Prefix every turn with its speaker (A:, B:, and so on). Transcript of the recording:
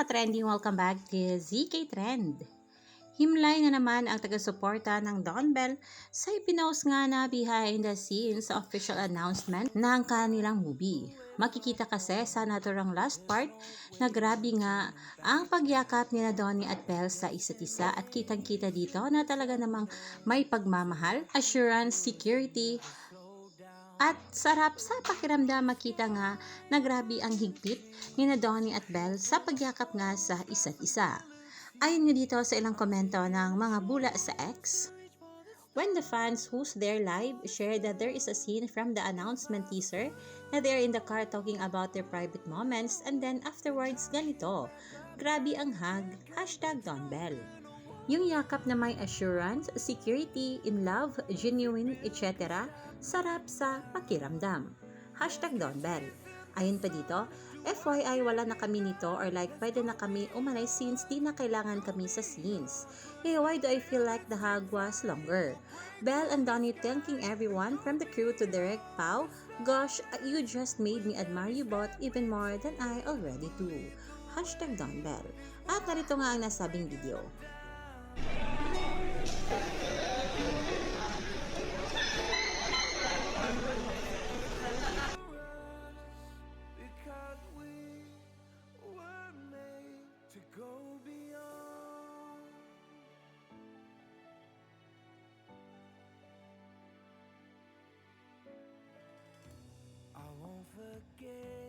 A: ka-trending, welcome back to ZK Trend. Himlay nga naman ang taga-suporta ng Don Bell sa ipinost nga na behind the scenes sa official announcement ng kanilang movie. Makikita kasi sa naturang last part na grabe nga ang pagyakap ni Donnie at Belle sa isa't isa at kitang-kita dito na talaga namang may pagmamahal, assurance, security, at sarap sa pakiramdam makita nga na grabe ang higpit ni Donnie at Belle sa pagyakap nga sa isa't isa. Ayon nga dito sa ilang komento ng mga bula sa X, when the fans who's there live shared that there is a scene from the announcement teaser na they're in the car talking about their private moments and then afterwards ganito, grabe ang hug, #DonBell. Yung yakap na may assurance, security, in love, genuine, etc. Sarap sa pakiramdam. #DonBell. Ayun pa dito, FYI wala na kami nito or like pwede na kami umanay since di na kailangan kami sa scenes. Hey, why do I feel like the hug was longer? Belle and Donnie thanking everyone from the crew to Direct Pau. Gosh, you just made me admire you both even more than I already do. #DonBell. At narito nga ang nasabing video.
B: Because we were made to go beyond. I won't forget